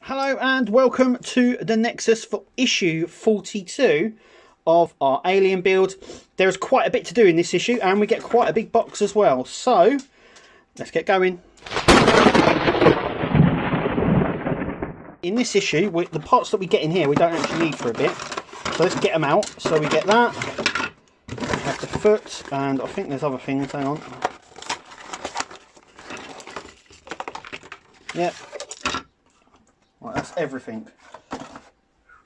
Hello and welcome to the Nexus for issue 42 of our alien build. There is quite a bit to do in this issue and we get quite a big box as well. So let's get going. In this issue, the parts that we get in here we don't actually need for a bit. So let's get them out. So we get that, we have the foot, and I think there's other things, hang on. Yep. Right, that's everything. I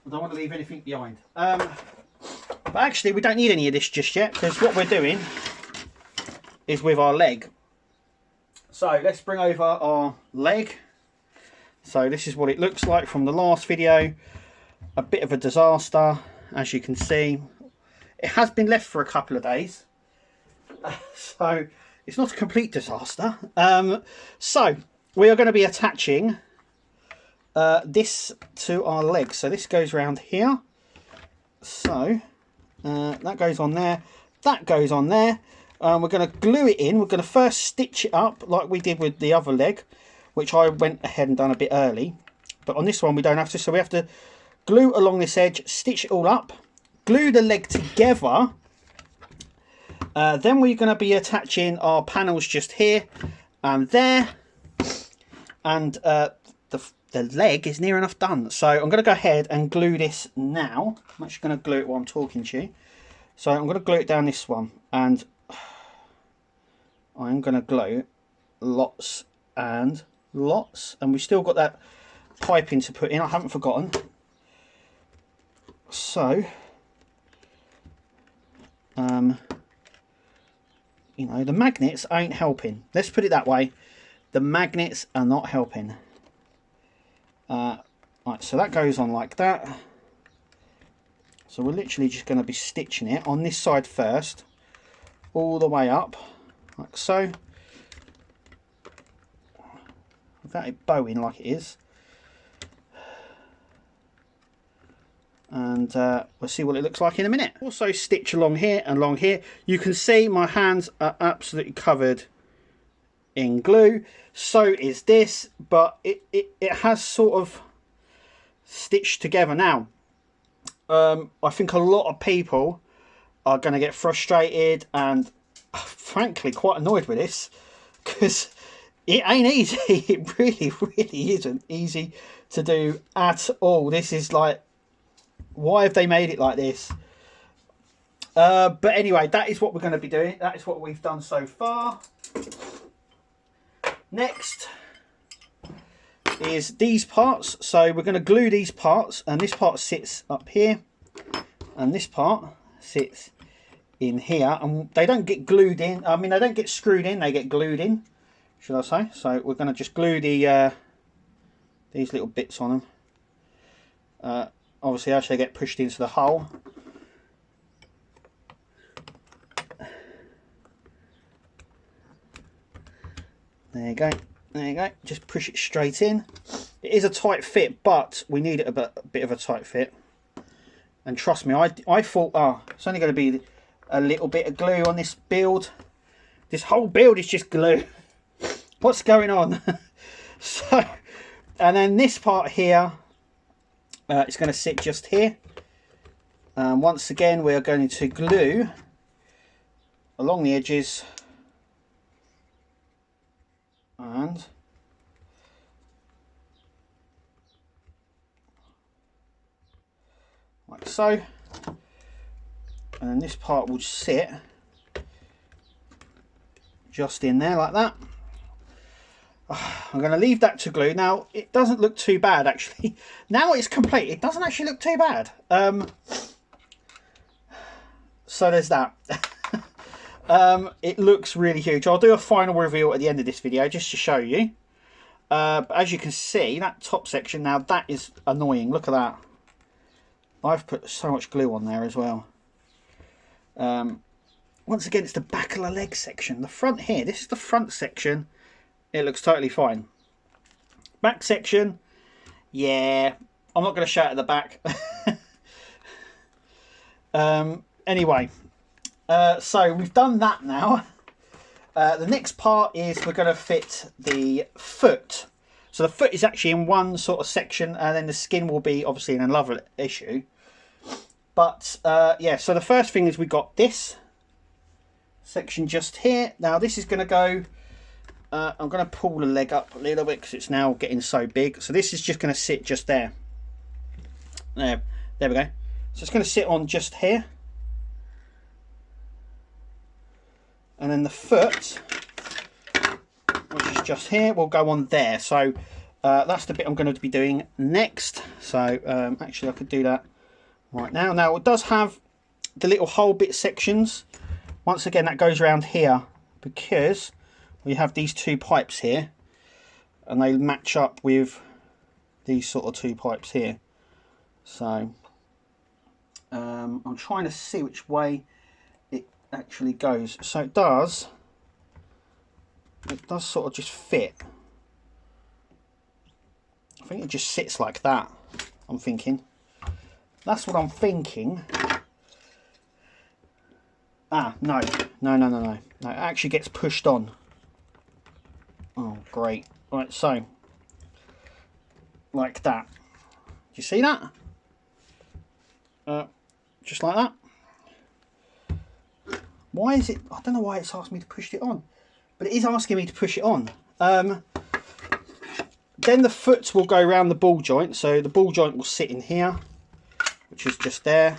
don't want to leave anything behind. But actually, we don't need any of this just yet, because what we're doing is with our leg. So let's bring over our leg. So this is what it looks like from the last video. A bit of a disaster, as you can see. It has been left for a couple of days. So it's not a complete disaster. So we are going to be attaching this to our leg. So this goes around here. So that goes on there. That goes on there. We're going to glue it in. We're going to first stitch it up like we did with the other leg, which I went ahead and done a bit early. But on this one we don't have to. So we have to glue along this edge, stitch it all up, glue the leg together. Then we're going to be attaching our panels just here and there. And the leg is near enough done. So I'm going to go ahead and glue this now. I'm actually going to glue it while I'm talking to you. So I'm going to glue it down this one. And I'm going to glue lots and lots. And we've still got that piping to put in. I haven't forgotten. So, you know, the magnets ain't helping. Let's put it that way. The magnets are not helping. Right, so that goes on like that. So we're literally just going to be stitching it on this side first, all the way up, like so. Without it bowing like it is. And we'll see what it looks like in a minute. Also stitch along here and along here. You can see my hands are absolutely covered in glue. So is this, but it has sort of stitched together now. I think a lot of people are going to get frustrated and frankly quite annoyed with this, because it ain't easy. It really isn't easy to do at all. This is like, why have they made it like this? But anyway, that is what we're going to be doing. That is what we've done so far. Next is these parts. So we're going to glue these parts, and this part sits up here and this part sits in here, and they don't get glued in. I mean, they don't get screwed in, they get glued in, should I say. So we're going to just glue the these little bits on them, obviously as they get pushed into the hole. There you go, there you go, just push it straight in. It is a tight fit, but we need it a bit of a tight fit. And trust me, I thought, oh, it's only going to be a little bit of glue on this build. This whole build is just glue. What's going on? So, and then this part here, it's going to sit just here. Once again, we are going to glue along the edges. And like so, and then this part will sit just in there like that. I'm going to leave that to glue. Now it doesn't look too bad actually. Now it's complete, it doesn't actually look too bad. So there's that. It looks really huge. I'll do a final reveal at the end of this video just to show you. But as you can see, that top section, now that is annoying. Look at that. I've put so much glue on there as well. Once again, it's the back of the leg section. The front here, this is the front section. It looks totally fine. Back section, yeah, I'm not going to show it at the back. Anyway. So we've done that now. The next part is we're going to fit the foot. So the foot is actually in one sort of section, and then the skin will be obviously in another issue. But yeah, so the first thing is we got this section just here. Now this is going to go, I'm going to pull the leg up a little bit because it's now getting so big. So this is just going to sit just there. There we go. So it's going to sit on just here. And then the foot, which is just here, will go on there. So that's the bit I'm going to be doing next. So actually I could do that right now. Now it does have the little hole bit sections. Once again, that goes around here because we have these two pipes here, and they match up with these sort of two pipes here. So I'm trying to see which way it actually goes. So it does sort of just fit. I think it just sits like that, I'm thinking. That's what I'm thinking. Ah, no. It actually gets pushed on. Oh, great. Right, so, like that. Do you see that? Just like that. Why is it... I don't know why it's asking me to push it on. But it is asking me to push it on. Then the foot will go around the ball joint. So the ball joint will sit in here, which is just there.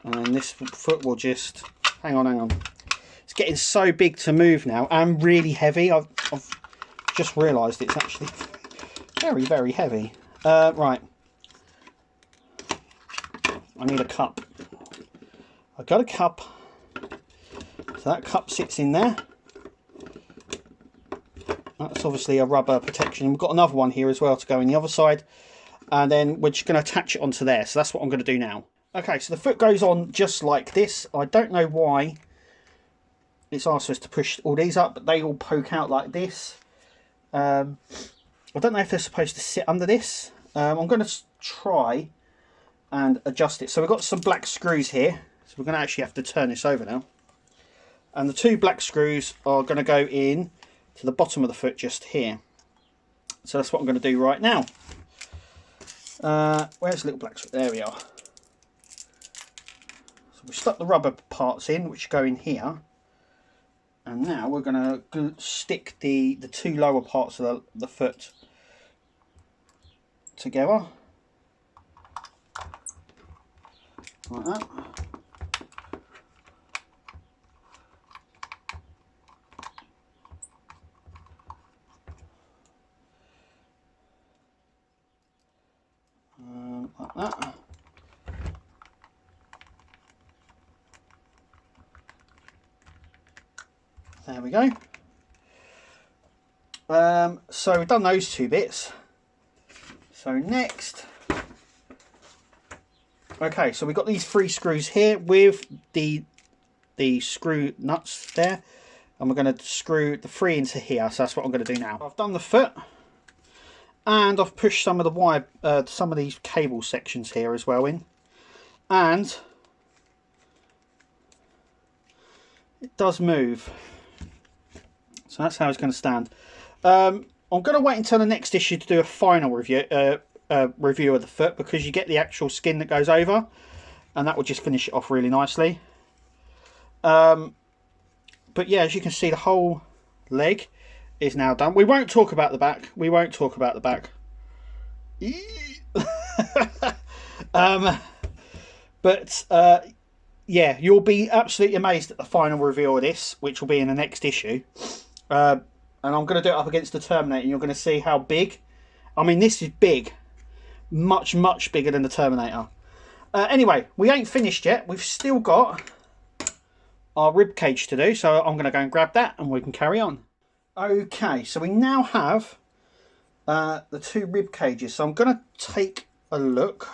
And then this foot will just... Hang on. It's getting so big to move now and really heavy. I've just realised it's actually very, very heavy. Right. I need a cup. I've got a cup. So that cup sits in there. That's obviously a rubber protection. We've got another one here as well to go in the other side. And then we're just going to attach it onto there. So that's what I'm going to do now. Okay, so the foot goes on just like this. I don't know why it's asked us to push all these up, but they all poke out like this. I don't know if they're supposed to sit under this. I'm going to try and adjust it. So we've got some black screws here. So we're going to actually have to turn this over now. And the two black screws are going to go in to the bottom of the foot just here. So that's what I'm going to do right now. Where's the little black screw? There we are. So we stuck the rubber parts in, which go in here. And now we're going to stick the two lower parts of the foot together. Like that. Like that. There we go. So we've done those two bits. So next, okay, so we've got these 3 screws here with the screw nuts there, and we're going to screw the 3 into here. So that's what I'm going to do now. I've done the foot, and I've pushed some of the wire, some of these cable sections here as well in, and it does move. So that's how it's going to stand. I'm going to wait until the next issue to do a final review of the foot, because you get the actual skin that goes over, and that will just finish it off really nicely. But yeah, as you can see, the whole leg is now done. We won't talk about the back. We won't talk about the back. But yeah, you'll be absolutely amazed at the final reveal of this, which will be in the next issue. And I'm going to do it up against the Terminator, and you're going to see how big. I mean, this is big. Much, much bigger than the Terminator. Anyway, we ain't finished yet. We've still got our rib cage to do, so I'm going to go and grab that, and we can carry on. Okay, so we now have the 2 rib cages. So I'm going to take a look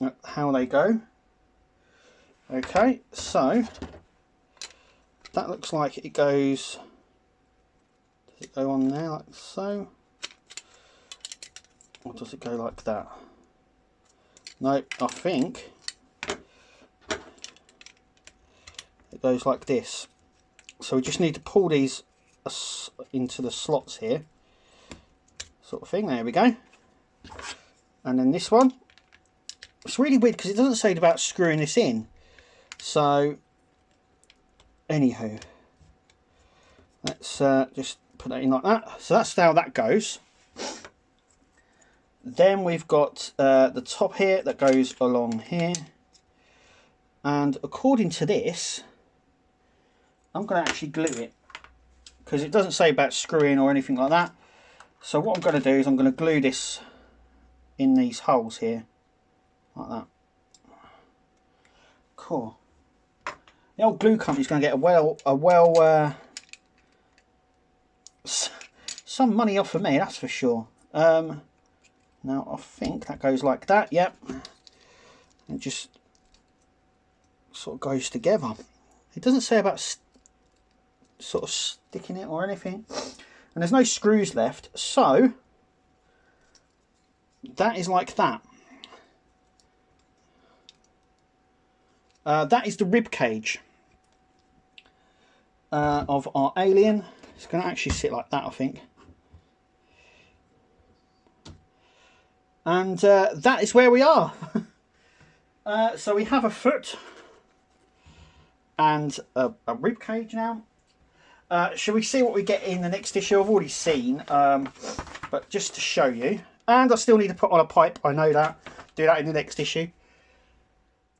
at how they go. Okay, so that looks like it goes... Does it go on there like so? Or does it go like that? No, I think it goes like this. So we just need to pull these into the slots here, sort of thing. There we go. And then this one, it's really weird because it doesn't say about screwing this in. So anywho, let's just put that in like that. So that's how that goes. Then we've got the top here that goes along here, and according to this, I'm going to actually glue it because it doesn't say about screwing or anything like that. So what I'm going to do is I'm going to glue this in these holes here like that. Cool. The old glue company's going to get some money off of me, that's for sure. Now I think that goes like that. Yep. It just sort of goes together. It doesn't say about sort of sticking it or anything, and there's no screws left, so that is like that. That is the rib cage of our alien. It's going to actually sit like that, I think. And that is where we are. So we have a foot and a rib cage now. Shall we see what we get in the next issue? I've already seen, but just to show you. And I still need to put on a pipe, I know that. Do that in the next issue.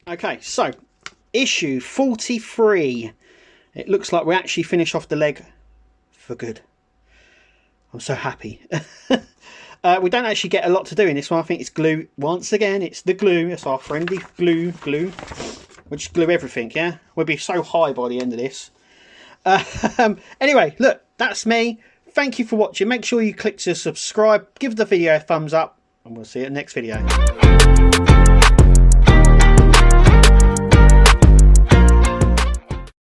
Okay, so issue 43. It looks like we actually finish off the leg for good. I'm so happy. We don't actually get a lot to do in this one. I think it's glue. Once again, it's the glue. It's our friendly glue. We'll just glue everything, yeah? We'll be so high by the end of this. Anyway, look, that's me. Thank you for watching. Make sure you click to subscribe. Give the video a thumbs up. And we'll see you in the next video.